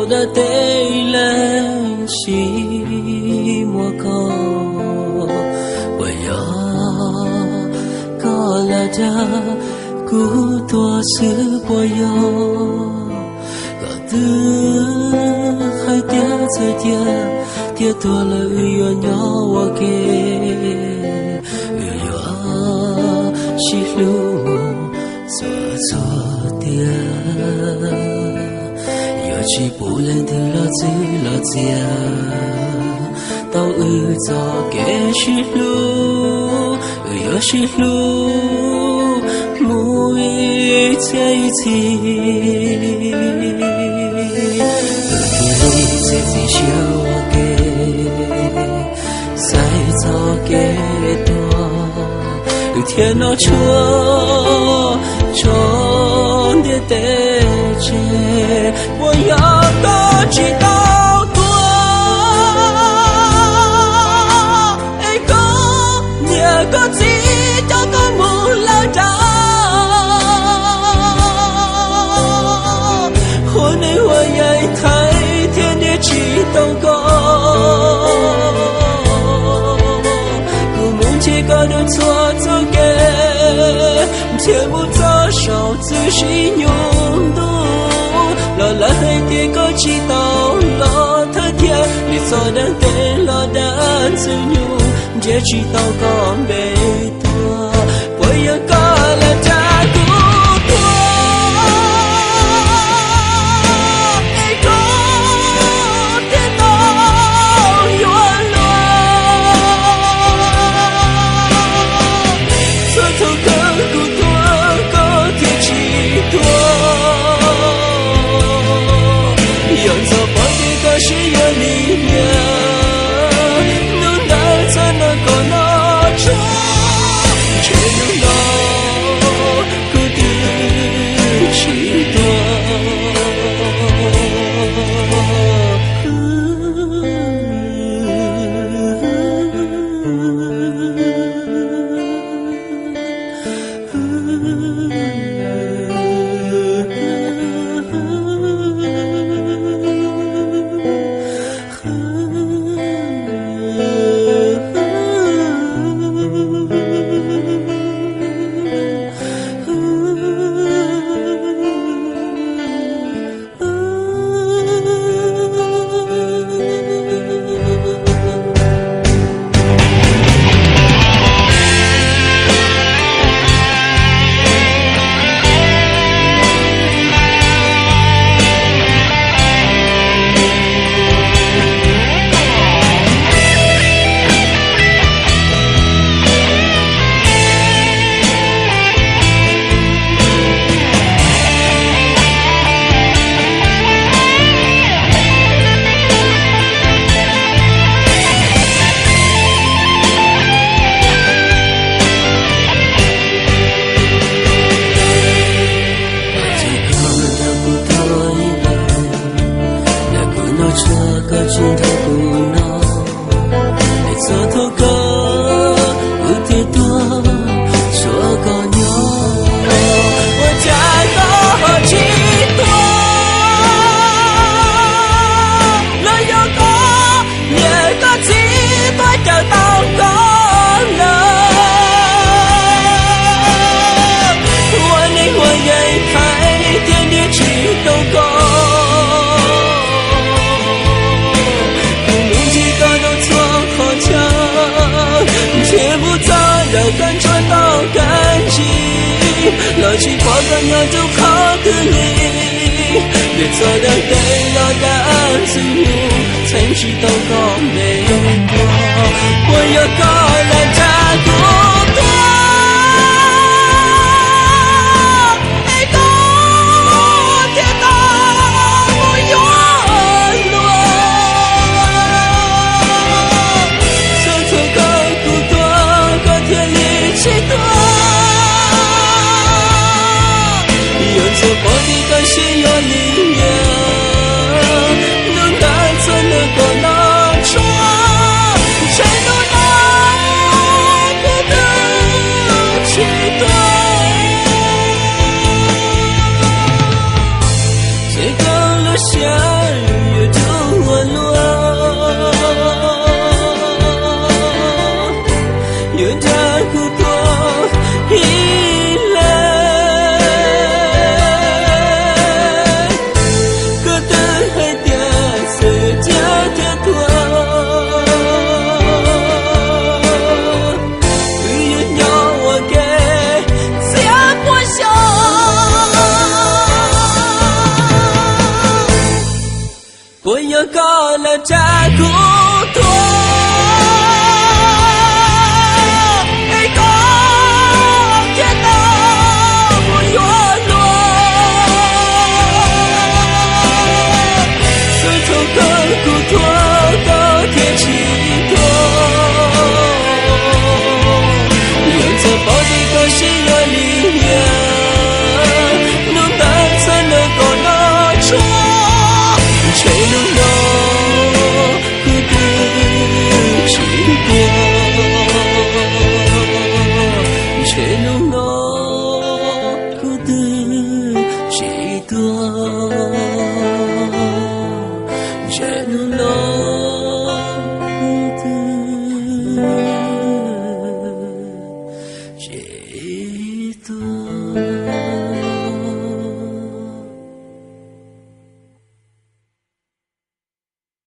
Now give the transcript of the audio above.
我的对了寂寞口，我要高了的孤多是我有，高的还跌在跌多了又要我给，又要西路做错的。chỉ bù lên từ lo dư lo dìa tao gió kẻ chỉ lu yo chỉ lu mùi cháy chi sẽ chỉ chiều kẻ sai gió kẻ to thiên nó chúa trốn địa tê chế我要多知道多爱过你个自己就个不老着我内我也太天天去祷告我梦见个的错做给天不早少自己用度lo là hai tia có chỉ tao lo thơ thiên để cho đang tên lo đang sự nhu để chỉ tao còn bề tua bởi yêu có là cha của tua ai có thế tao yêu lo sự thâu cơn của tua có thể chỉ tua有着我的个是有力量，能带着那个那种，却能到孤独许多。感觉到感激，老去过个鸟就靠的你，别做的对了的自由，曾经都高没过，我要高来加多多。我的感谢有力量，能带着那个那窗，谁都拿不得去断。这个了下雨。高了加苦多，一个天道不落落，手头刻苦托到天气多，用着宝的个心儿里面，能难才能够拿出。吹弄弄，孤独几多？吹弄弄，孤独几多？